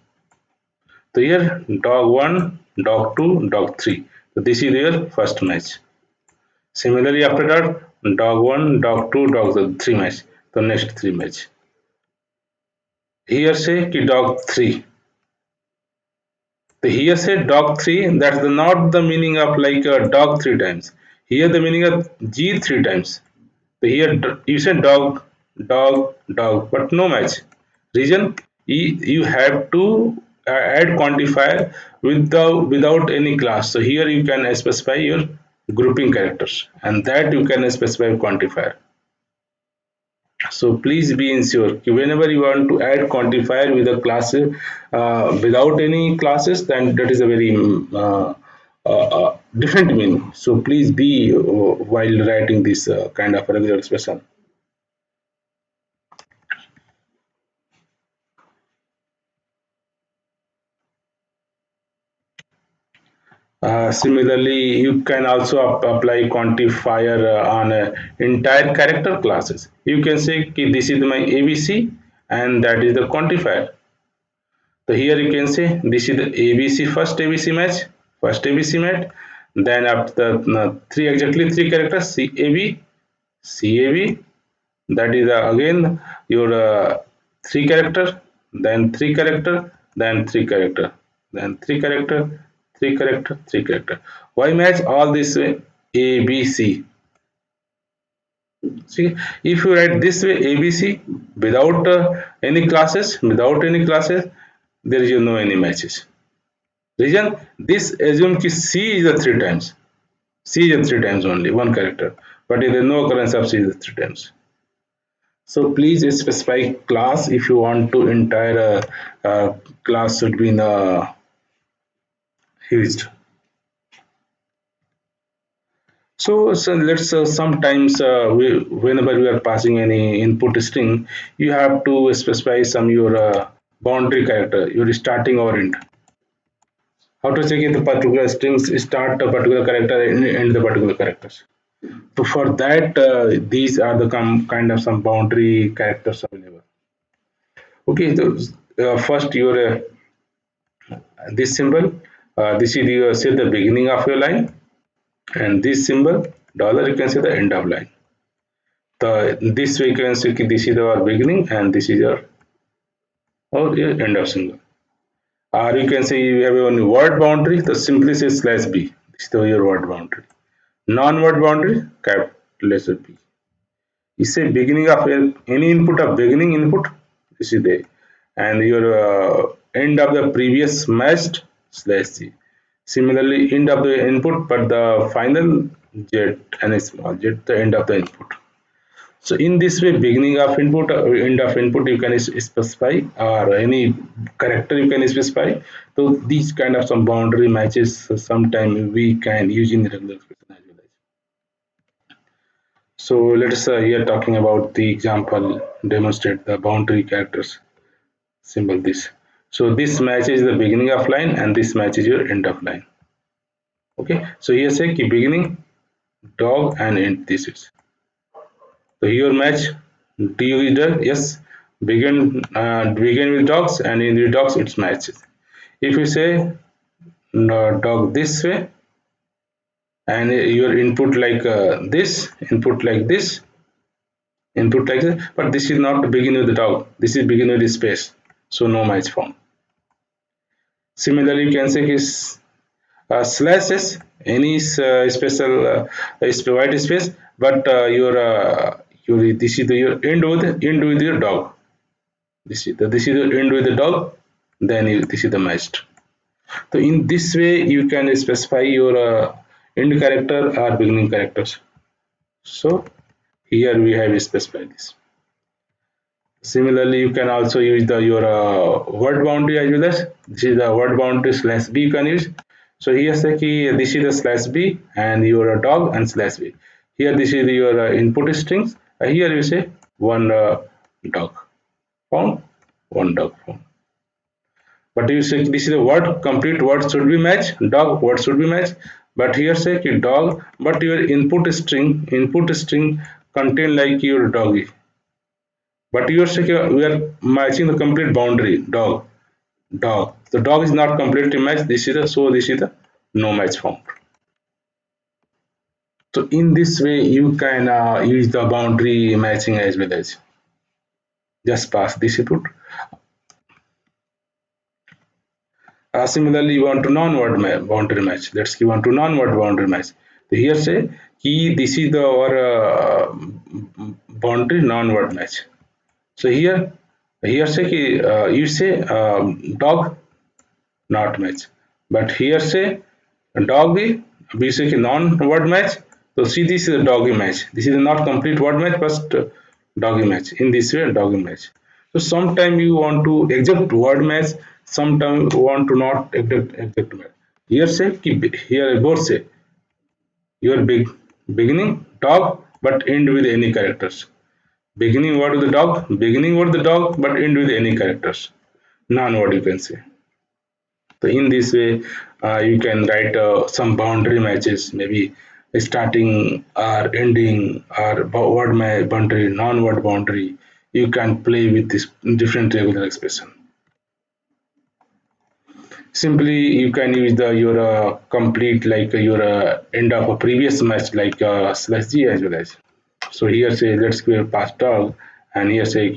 So here dog one, dog two, dog three. So this is your first match. Similarly, after that, dog one, dog two, dog three match. The next three match. Here say dog three. The here said dog three, that's not the meaning of like dog three times. Here the meaning of G three times. So here you said dog, dog, dog, but no match. Reason you have to add quantifier without any class. So here you can specify your grouping characters, and that you can specify quantifier. So please be ensure whenever you want to add quantifier with a class without any classes, then that is a very different meaning. So please be while writing this kind of regular expression. Similarly, you can also apply quantifier on entire character classes. You can say "Ki this is my ABC and that is the quantifier. So here you can say this is the ABC first ABC match. Then after three exactly three characters CAB, CAB. That is again your three character, then three character, then three character, then three character, three character, three character. Why match all this way? A B C. See, if you write this way A B C without any classes, there is no any matches. Reason, this assume ki C is the three times. C is the three times only, one character. But there is no occurrence of C is the three times. So please specify class if you want to entire class should be in used. So let's sometimes whenever we are passing any input string, you have to specify some your boundary character, your starting or end. How to check if the particular strings start a particular character and end the particular characters. So for that, these are the kind of some boundary characters available. Okay, so, first your this symbol, this is your say the beginning of your line, and this symbol dollar you can say the end of line. The this way you can say this is our beginning and this is your or your end of symbol. Or you can say you have only word boundary, the simply say slash b. This is your word boundary. Non-word boundary, capital letter B. You say beginning of any input of beginning input, this is there, and your end of the previous matched slash G. Similarly, end of the input, but the final jet and a small jet, the end of the input. So in this way, beginning of input, end of input, you can specify, or any character you can specify. So these kind of some boundary matches, sometime we can use in the regular expression as well. So let us here talking about the example, demonstrate the boundary characters symbol this. So this matches the beginning of line and this matches your end of line. Okay, so here say keep beginning dog and end this is. So here match do you dog? Yes, begin with dogs and in the dogs it's matches. If you say no, dog this way and your input like this, input like this, input like this, but this is not begin with the dog, this is begin with the space, so no match found. Similarly you can say is slashes any special white space, but your this is the your end with your dog, this is the end with the dog, then this is the matched. So in this way you can specify your end character or beginning characters. So here we have specified this. Similarly, you can also use the your word boundary as well as this is the word boundary slash b you can use. So here say ki this is the slash b and your dog and slash b. Here this is your input strings. Here you say one dog found, one dog found. But you say this is the word complete word should be match, dog word should be match. But here say ki dog, but your input string contain like your doggy, but you are saying we are matching the complete boundary dog, dog. The dog is not completely matched. This is the so this is the no match found. So in this way you can use the boundary matching as well as just pass this input. Similarly, you want to non-word boundary match. Let's give on to non-word boundary match. So here say key this is the our boundary non-word match. So here say you say dog not match, but here say doggy we say non-word match. So see this is a doggy match. This is not complete word match, but doggy match. In this way, doggy match. So sometime you want to exact word match, sometime you want to not exact match. Here say keep here both say your beginning dog but end with any characters. Beginning word with the dog, beginning word the dog, but end with any characters. Non-word you can say. So in this way, you can write some boundary matches, maybe starting or ending or word boundary, non-word boundary. You can play with this different regular expression. Simply, you can use the your complete like your end of a previous match like slash g as well as. So here say let's give a pass dog, and here say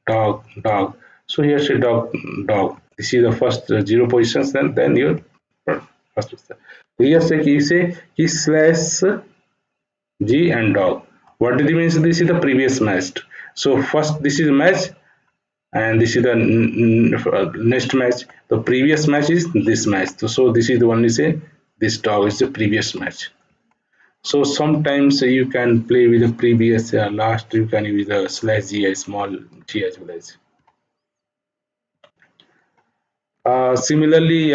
dog dog. So here say dog dog. This is the first zero positions, then your first step. Here say you say key slash G and dog. What did it mean? This is the previous match. So first this is match and this is the next match. The previous match is this match. So this is the one you say this dog is the previous match. So sometimes you can play with the previous last. You can use the slash G, a small G as well as. Similarly,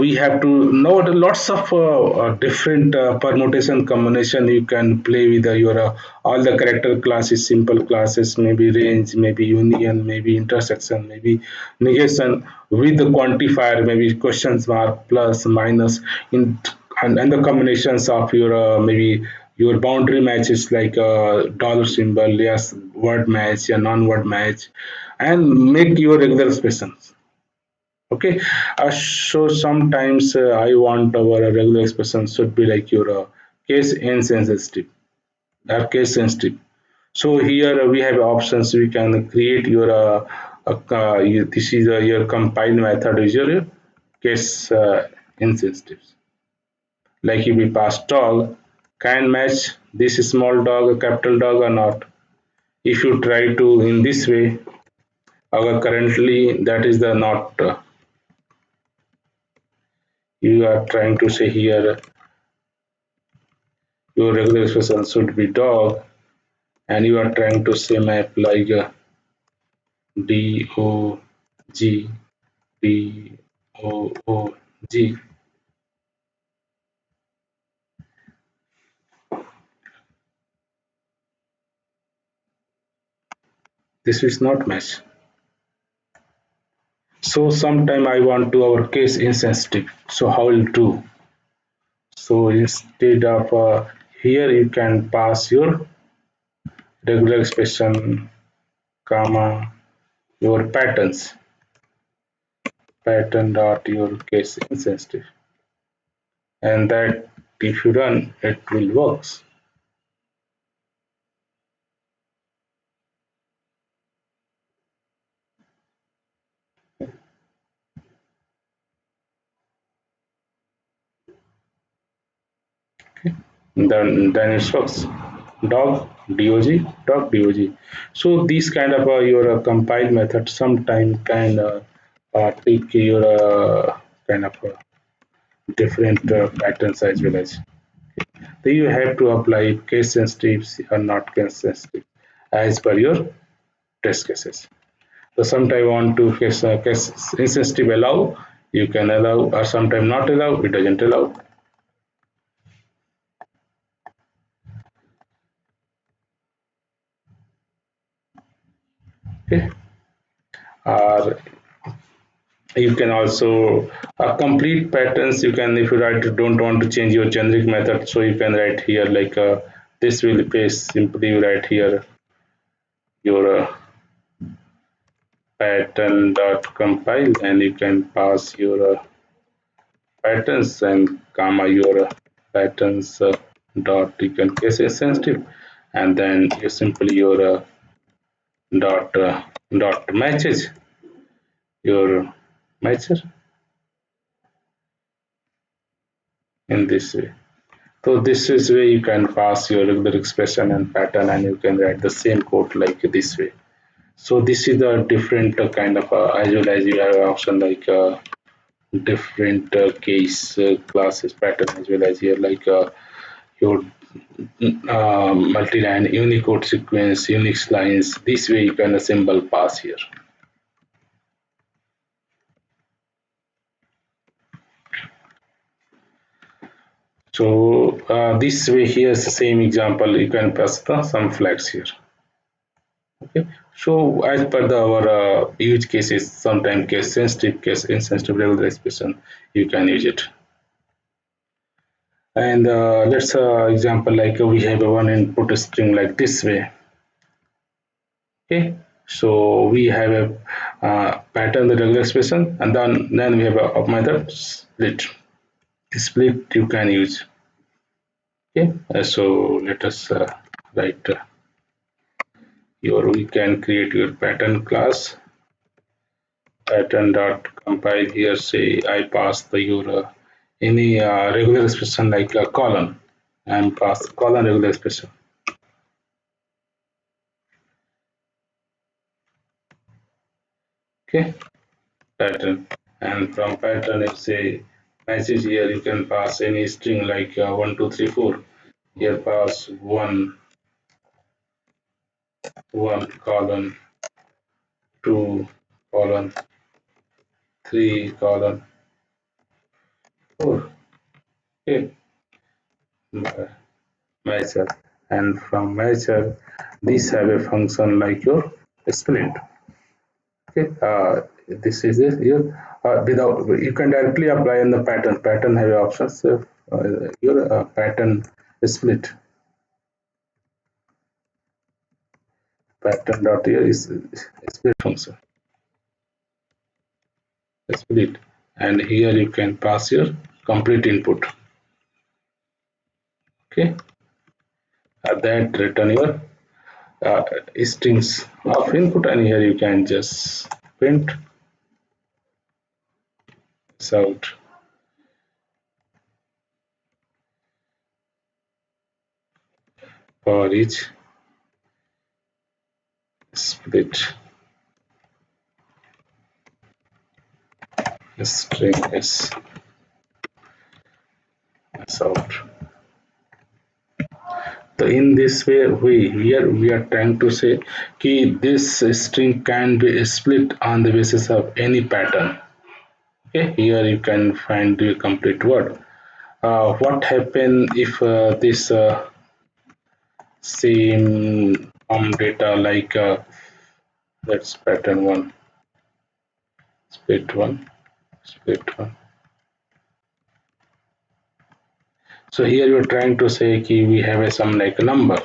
we have to know lots of different permutation combination you can play with your all the character classes, simple classes, maybe range, maybe union, maybe intersection, maybe negation with the quantifier, maybe questions mark, plus, minus, in and the combinations of your maybe your boundary matches like dollar symbol, yes, word match, yeah, non-word match, and make your regular expressions. Okay, so sometimes I want our regular expression should be like your case insensitive, case sensitive. So here we have options. We can create your this is your compile method is your case insensitive. Like if we pass dog, can match this small dog, a capital dog or not. If you try to in this way, our currently that is the not. You are trying to say here your regular expression should be dog and you are trying to say map like D O G D O G. This is not match. So sometime I want to our case insensitive. So how will do? So instead of here you can pass your regular expression comma your patterns pattern dot your case insensitive and that if you run it will works. Then it works dog dog dog. So these kind of your compile method sometime can take your kind of different patterns as well as then you have to apply case sensitive or not case sensitive as per your test cases. So sometime want to case insensitive allow, you can allow, or sometime not allow, it doesn't allow. Okay, or you can also complete patterns. You can, if you write don't want to change your generic method, so you can write here like this will paste, simply you write here your pattern dot compile and you can pass your patterns and comma your patterns dot you can case sensitive and then you simply your dot dot matches your matcher in this way. So this is where you can pass your regular expression and pattern and you can write the same code like this way. So this is the different kind of as well as you have an option like different case classes pattern as well as here like your multi-line Unicode sequence, Unix lines. This way you can assemble pass here. So this way here is the same example. You can pass the some flags here. Okay. So as per the our use cases, sometimes case sensitive, case insensitive regular expression, you can use it. And let's example like we have a one input string like this way. Okay. So we have a pattern the regular expression, and then we have a method split. Split you can use. Okay. So let us write your we can create your pattern class pattern dot compile here, say I pass the your any regular expression like a colon and pass colon regular expression. Okay, pattern. And from pattern, if say message here, you can pass any string like 1, 2, 3, 4. Here pass 1 colon 2 colon 3 colon 4. Okay, measure. And from measure, these have a function like your split. Okay, this is it here. Without you can directly apply in the pattern. Pattern have options. Your pattern split. Pattern dot here is split function. Split, and here you can pass your complete input. Okay, that return your uh, strings of input, and here you can just print this out. For each split string is out. So in this way, we are trying to say that this string can be split on the basis of any pattern. Okay, here you can find the complete word. What happen if this same data like that's pattern one, split one, split one. So here you're trying to say that we have a some like a number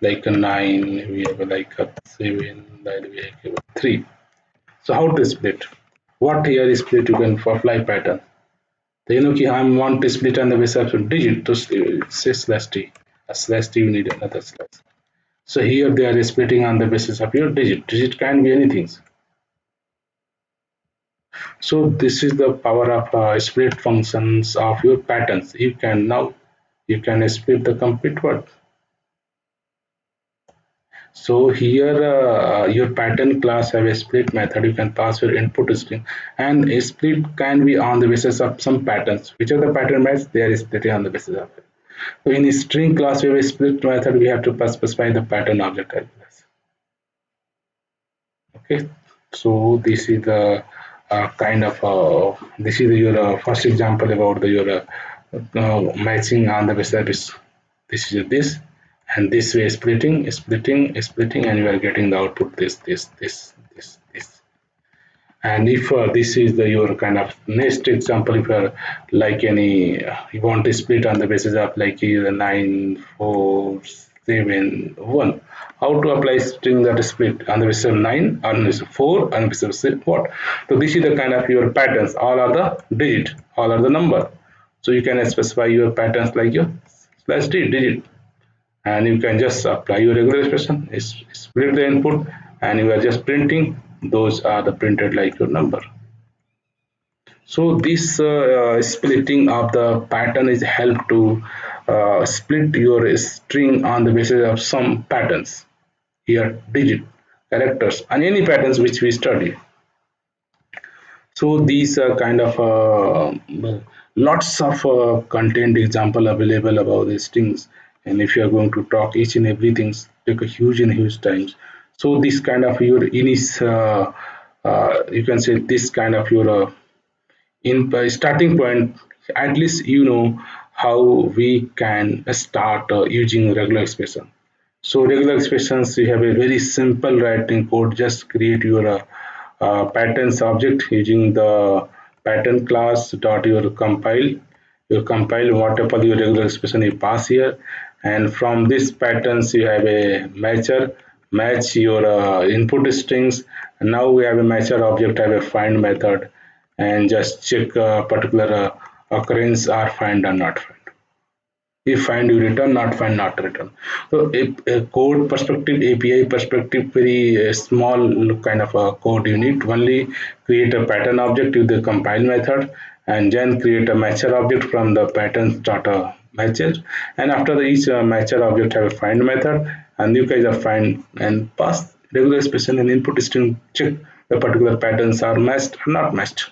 like a 9, we have a like a 7, then we have a 3. So how to split? What here is split you can apply pattern. So you know कि हम want to split on the basis of digit to say slash t. A slash t you need another slash. So here they are splitting on the basis of your digit. Digit can be anything. So this is the power of split functions of your patterns. You can now you can split the complete word. So here your pattern class have a split method. You can pass your input string, and a split can be on the basis of some patterns. Which are the pattern match? They are splitting on the basis of it. So in a string class we have a split method. We have to specify the pattern object as well. Okay, so this is the kind of this is your first example about the your matching on the basis. This is this, and this way splitting, and you are getting the output this. And if this is the your kind of next example, if you are like any you want to split on the basis of like either 9 4 7 1, how to apply string that is split on the basis of 9 on the basis of 4 on the basis of what. So this is the kind of your patterns, all are the digit, all are the number. So you can specify your patterns like your slash d digit, and you can just apply your regular expression, split the input, and you are just printing those are the printed like your number. So this splitting of the pattern is help to split your string on the basis of some patterns, here digit, characters, and any patterns which we study. So these are kind of lots of content example available about these things, and if you are going to talk each and everything take a huge times. So this kind of your inis you can say this kind of your in starting point, at least you know how we can start using regular expression. So regular expressions, you have a very simple writing code. Just create your patterns object using the pattern class dot your compile. You compile whatever your regular expression you pass here, and from this patterns you have a matcher, match your input strings. And now we have a matcher object, have a find method, and just check particular occurrence are find or not find. If find you return, not find not return. So a code perspective, API perspective, very small kind of a code you need. Only create a pattern object with the compile method, and then create a matcher object from the pattern starter matches. And after each matcher object have a find method, and you guys are find and pass regular expression and input string check the particular patterns are matched or not matched.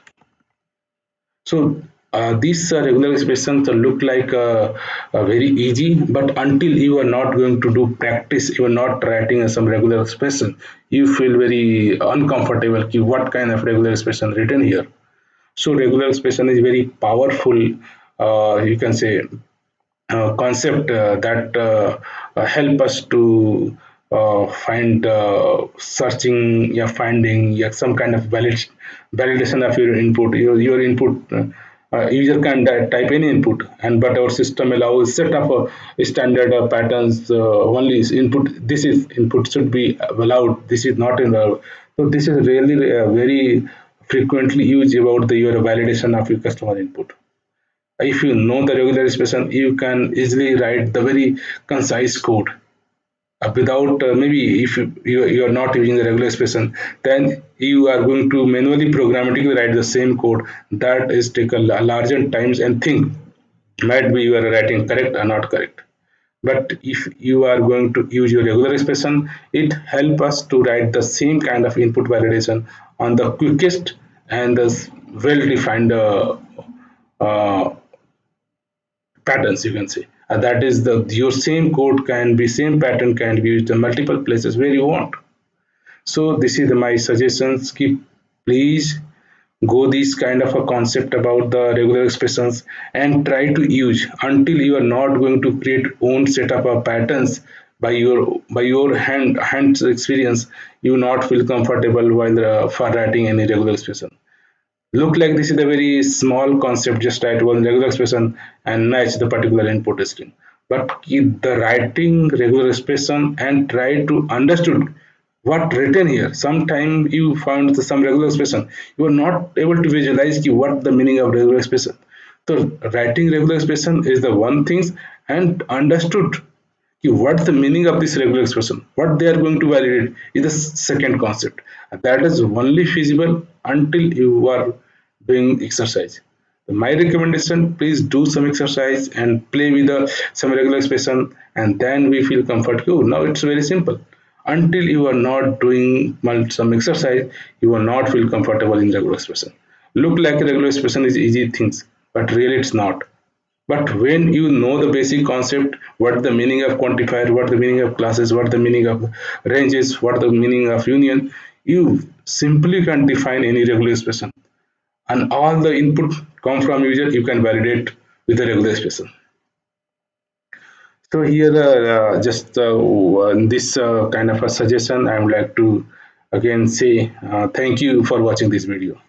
So these regular expressions look like very easy, but until you are not going to do practice, you are not writing some regular expression, you feel very uncomfortable. Ki what kind of regular expression written here? So regular expression is very powerful. You can say concept that help us to find searching, yeah, finding, yeah, some kind of validation of your input. Your input, user can type any input, and but our system allows set up a standard patterns. Only is input. This is input should be allowed. This is not allowed. So this is really very frequently used about the your validation of your customer input. If you know the regular expression, you can easily write the very concise code without maybe if you are not using the regular expression, then you are going to manually programmatically write the same code that is take a larger times and think might be you are writing correct or not correct. But if you are going to use your regular expression, it help us to write the same kind of input validation on the quickest and the well defined uh, patterns, you can say. That is the your same code can be same pattern can be used in multiple places where you want. So this is my suggestions. Keep please go this kind of a concept about the regular expressions and try to use until you are not going to create own setup of patterns by your hands experience. You not feel comfortable while for writing any regular expression. Look like this is a very small concept, just write one regular expression and match the particular input string. But keep the writing regular expression and try to understood what written here. Sometime you found some regular expression, you are not able to visualize what the meaning of regular expression. So writing regular expression is the one thing, and understood what's the meaning of this regular expression, what they are going to validate is the second concept. And that is only feasible until you are doing exercise. My recommendation, please do some exercise and play with some regular expression, and then we feel comfort. Oh, now it's very simple. Until you are not doing some exercise, you will not feel comfortable in regular expression. Look like regular expression is easy things, but really it's not. But when you know the basic concept, what the meaning of quantifier, what the meaning of classes, what the meaning of ranges, what the meaning of union, you simply can define any regular expression. And all the input come from user, you can validate with a regular expression. So here, just this kind of a suggestion, I would like to again say thank you for watching this video.